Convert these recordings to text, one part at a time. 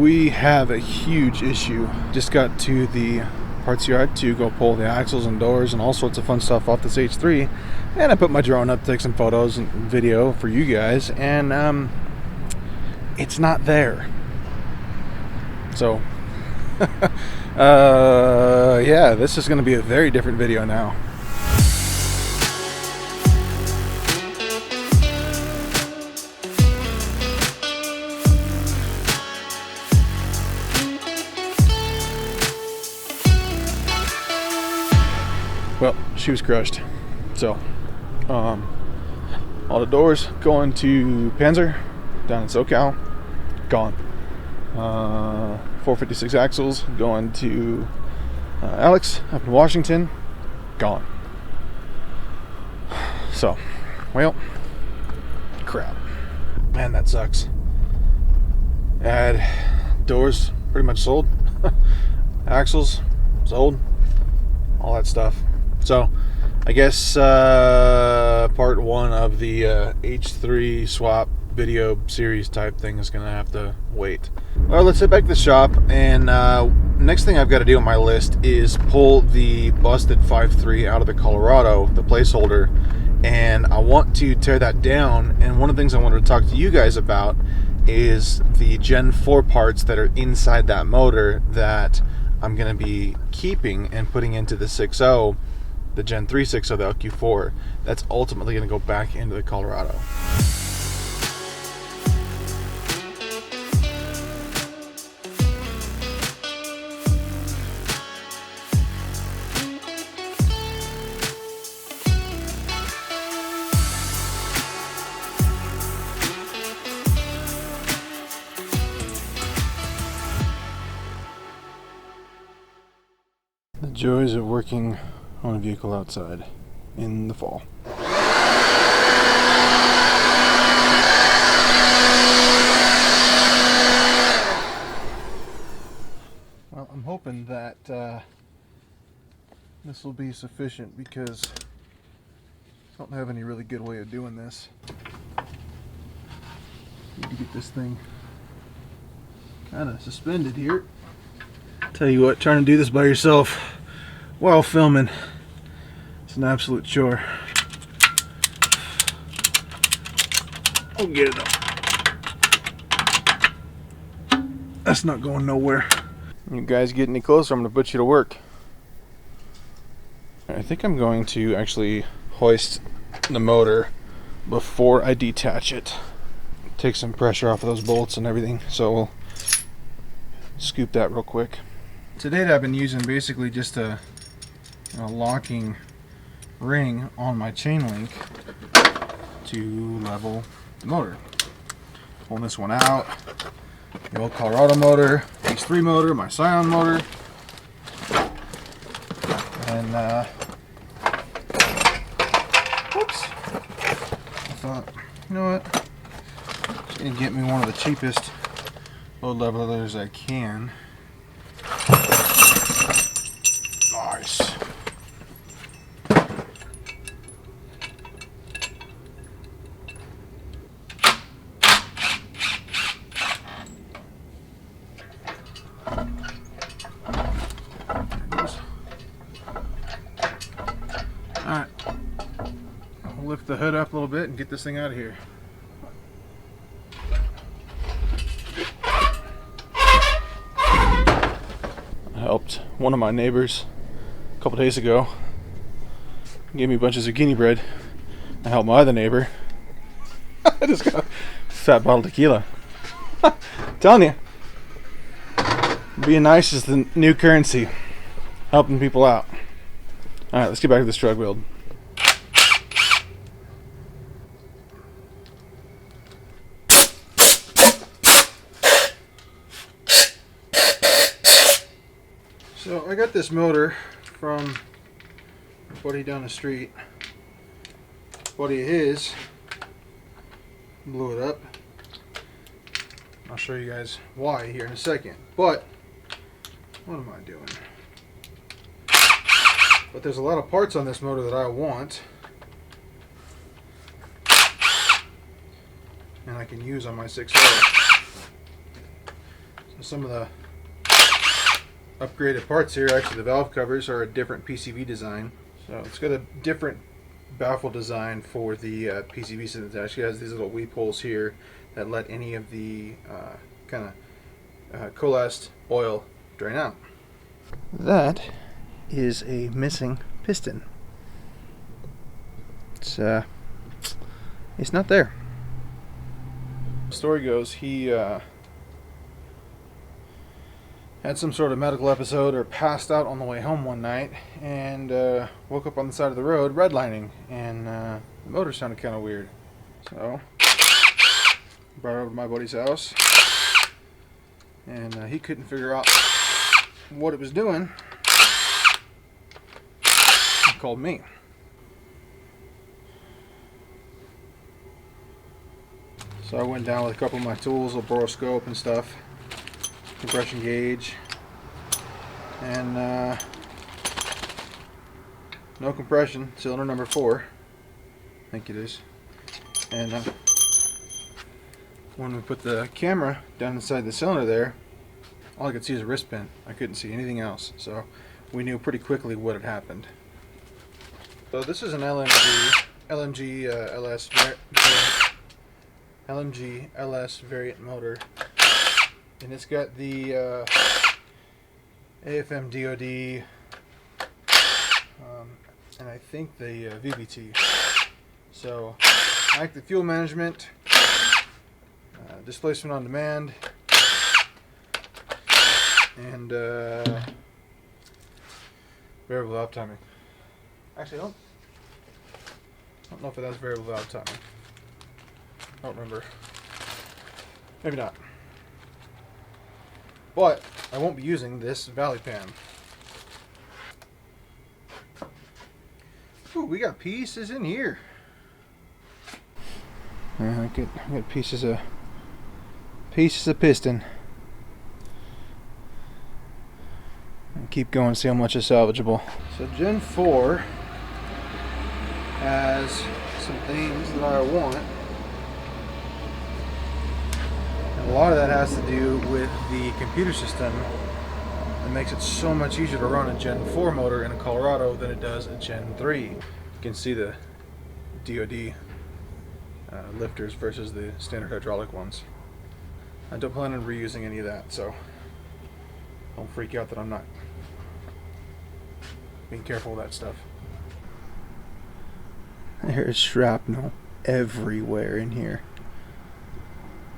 we have a huge issue. Just got to the parts yard to go pull the axles and doors and all sorts of fun stuff off this H3, and I put my drone up to take some photos and video for you guys, and it's not there. So yeah, this is going to be a very different video now. Well, she was crushed. So, all the doors going to Panzer down in SoCal, gone. 456 axles going to Alex up in Washington, gone. So, well, crap. Man, that sucks. Doors pretty much sold. Axles sold. All that stuff. So, I guess part one of the H3 swap video series type thing is going to have to wait. Well, let's head back to the shop, and next thing I've got to do on my list is pull the busted 5.3 out of the Colorado, the placeholder, and I want to tear that down. And one of the things I wanted to talk to you guys about is the Gen 4 parts that are inside that motor that I'm going to be keeping and putting into the 6.0, the Gen 3 6.0, the LQ4. That's ultimately going to go back into the Colorado. The joys of working on a vehicle outside in the fall. Well, I'm hoping that this will be sufficient, because I don't have any really good way of doing this. Need to get this thing kind of suspended here. Tell you what, trying to do this by yourself while filming, it's an absolute chore. I'll get it up. That's not going nowhere. You guys get any closer, I'm going to put you to work. I think I'm going to actually hoist the motor before I detach it. Take some pressure off of those bolts and everything, so we'll scoop that real quick. To date, I've been using basically just a locking ring on my chain link to level the motor. Pulling this one out, the old Colorado motor, H3 motor, my Scion motor, and whoops, I thought, you know what, just gonna get me one of the cheapest load levelers I can. Nice. Alright. I'll lift the hood up a little bit and get this thing out of here. Helped one of my neighbors a couple days ago. He gave me a bunch of zucchini bread. I helped my other neighbor. I just got a fat bottle of tequila. Telling you, being nice is the new currency. Helping people out. Alright, let's get back to this truck build. So I got this motor from a buddy down the street. A buddy of his blew it up. I'll show you guys why here in a second. But what am I doing? But there's a lot of parts on this motor that I want, and I can use on my 6.0. So Some of the upgraded parts here, actually the valve covers are a different PCV design. So it's got a different baffle design for the PCV system. It actually has these little weep holes here that let any of the kind of coalesced oil drain out. That is a missing piston. It's not there. The story goes he had some sort of medical episode or passed out on the way home one night and woke up on the side of the road redlining, and the motor sounded kind of weird. So brought it over to my buddy's house, and he couldn't figure out what it was doing. He called me. So I went down with a couple of my tools, a boroscope and stuff, compression gauge, and no compression, cylinder number 4, I think it is. And when we put the camera down inside the cylinder there, all I could see is a wrist pin. I couldn't see anything else, so we knew pretty quickly what had happened. So this is an LMG LS LMG LS variant motor, and it's got the AFM DOD and I think the VVT. So active fuel management, displacement on demand, and variable valve timing. Actually, I don't know if that's variable valve timing. I don't remember. Maybe not. But I won't be using this valley pan. Ooh, we got pieces in here. Yeah, I got pieces of piston. And keep going, see how much is salvageable. So Gen 4 has some things that I want. And a lot of that has to do with the computer system. It makes it so much easier to run a Gen 4 motor in a Colorado than it does a Gen 3. You can see the DOD lifters versus the standard hydraulic ones. I don't plan on reusing any of that, so don't freak out that I'm not being careful with that stuff. There's shrapnel everywhere in here.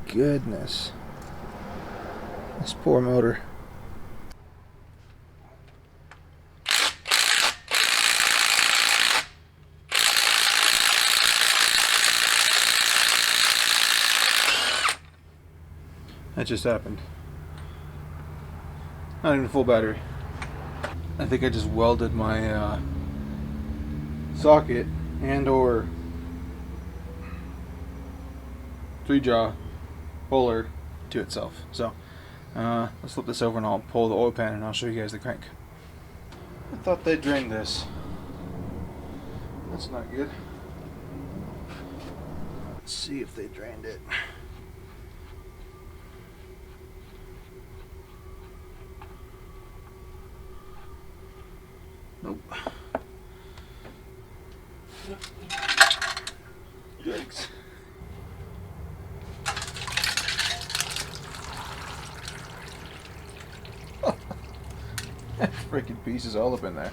Goodness. This poor motor. That just happened. Not even full battery. I think I just welded my socket and or 3-jaw puller to itself. So let's flip this over and I'll pull the oil pan and I'll show you guys the crank. I thought they drained this. That's not good. Let's see if they drained it. Nope. Yikes. That freaking piece is all up in there.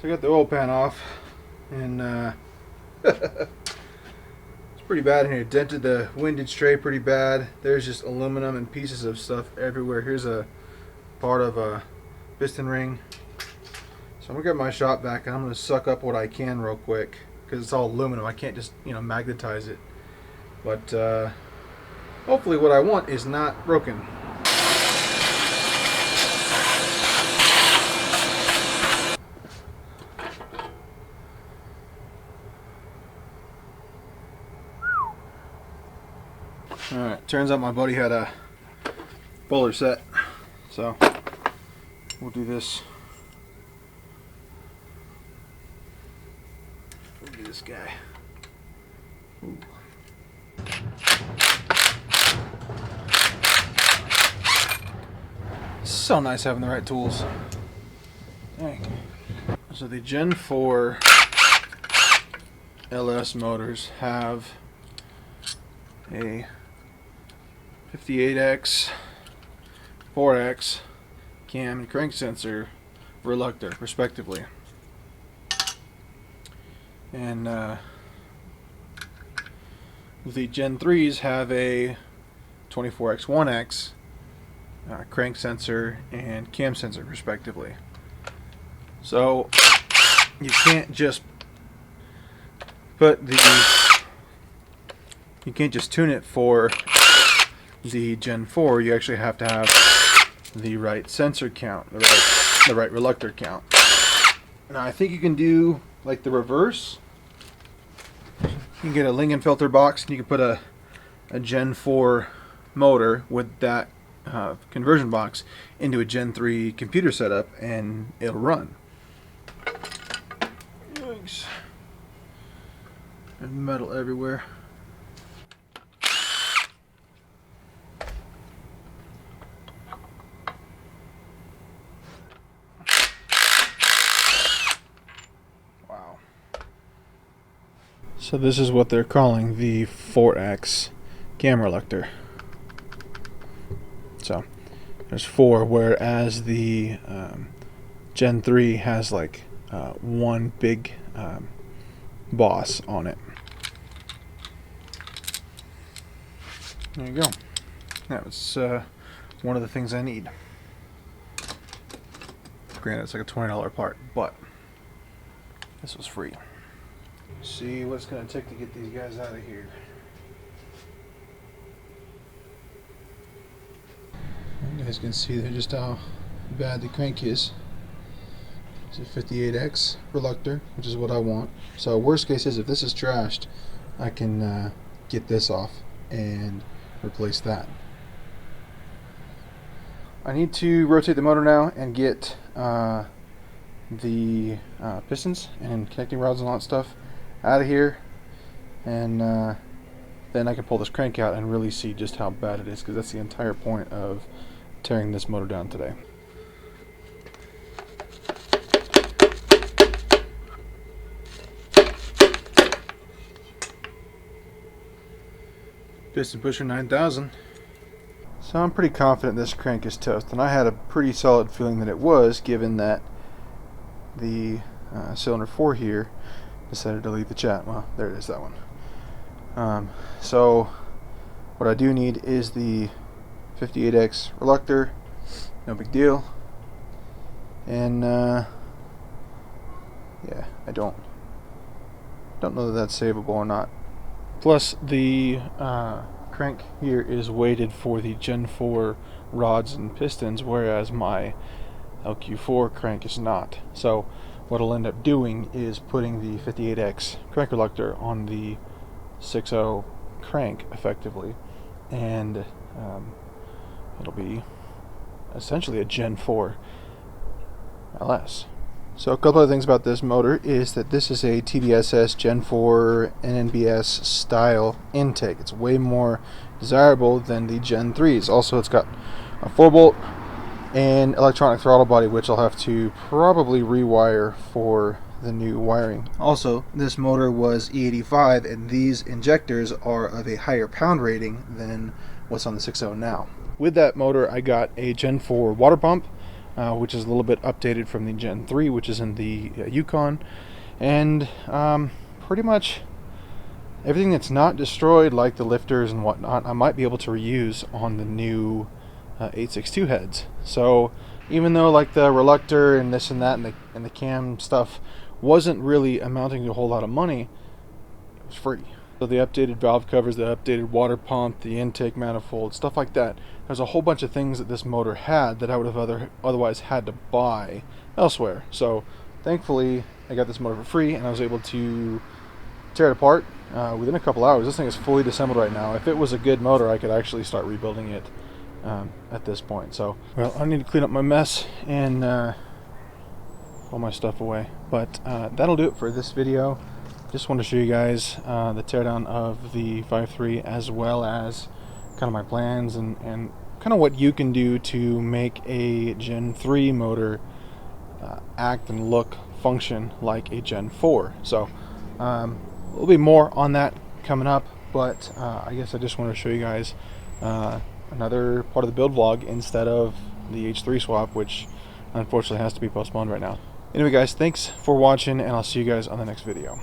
So I got the oil pan off, and it's pretty bad in here. Dented the windage tray pretty bad. There's just aluminum and pieces of stuff everywhere. Here's a part of a piston ring. So I'm gonna get my shop vac and I'm gonna suck up what I can real quick because it's all aluminum. I can't just, you know, magnetize it. But hopefully what I want is not broken. Alright, turns out my buddy had a bowler set, so we'll do this this guy. Ooh. So nice having the right tools. Dang. So the Gen 4 LS motors have a 58X, 4X cam and crank sensor reluctor, respectively. And the Gen 3s have a 24X, 1X crank sensor and cam sensor, respectively. So you can't just you can't just tune it for the Gen 4. You actually have to have the right sensor count, the right reluctor count. Now I think you can do like the reverse. You can get a Lingenfelter box and you can put a Gen 4 motor with that conversion box into a Gen 3 computer setup and it'll run. Yikes. There's metal everywhere. Wow. So this is what they're calling the 4X cam reluctor. So there's 4, whereas the Gen 3 has like one big boss on it. There you go. That was one of the things I need. Granted, it's like a $20 part, but this was free. See what it's going to take to get these guys out of here. You guys can see there just how bad the crank is. It's a 58X reluctor, which is what I want. So worst case is if this is trashed, I can get this off and replace that. I need to rotate the motor now and get the pistons and connecting rods and all that stuff out of here, and then I can pull this crank out and really see just how bad it is, because that's the entire point of tearing this motor down today. Piston pusher 9000. So I'm pretty confident this crank is toast, and I had a pretty solid feeling that it was, given that the cylinder 4 here decided to leave the chat. Well, there it is, that one. So what I do need is the 58X reluctor, no big deal. And yeah, I don't know that that's savable or not. Plus the crank here is weighted for the Gen 4 rods and pistons, whereas my LQ4 crank is not. So what I'll end up doing is putting the 58X crank reluctor on the 6.0 crank effectively, and it'll be essentially a Gen 4 LS. So a couple of things about this motor is that this is a TBSS Gen 4 NNBS style intake. It's way more desirable than the Gen 3s. Also, it's got a 4-bolt and electronic throttle body, which I'll have to probably rewire for the new wiring. Also, this motor was E85, and these injectors are of a higher pound rating than what's on the 6.0 now. With that motor, I got a Gen 4 water pump, which is a little bit updated from the Gen 3, which is in the Yukon, and pretty much everything that's not destroyed, like the lifters and whatnot, I might be able to reuse on the new 862 heads. So even though like the reluctor and this and that and the cam stuff wasn't really amounting to a whole lot of money, it was free. So the updated valve covers, the updated water pump, the intake manifold, stuff like that. There's a whole bunch of things that this motor had that I would have otherwise had to buy elsewhere. So thankfully I got this motor for free, and I was able to tear it apart within a couple hours. This thing is fully disassembled right now. If it was a good motor, I could actually start rebuilding it at this point. So, well, I need to clean up my mess and all my stuff away. But that'll do it for this video. just want to show you guys the teardown of the 5.3, as well as kind of my plans and kind of what you can do to make a Gen 3 motor act and look, function like a Gen 4. So there'll be more on that coming up, but I guess I just want to show you guys another part of the build vlog instead of the H3 swap, which unfortunately has to be postponed right now. Anyway guys, thanks for watching, and I'll see you guys on the next video.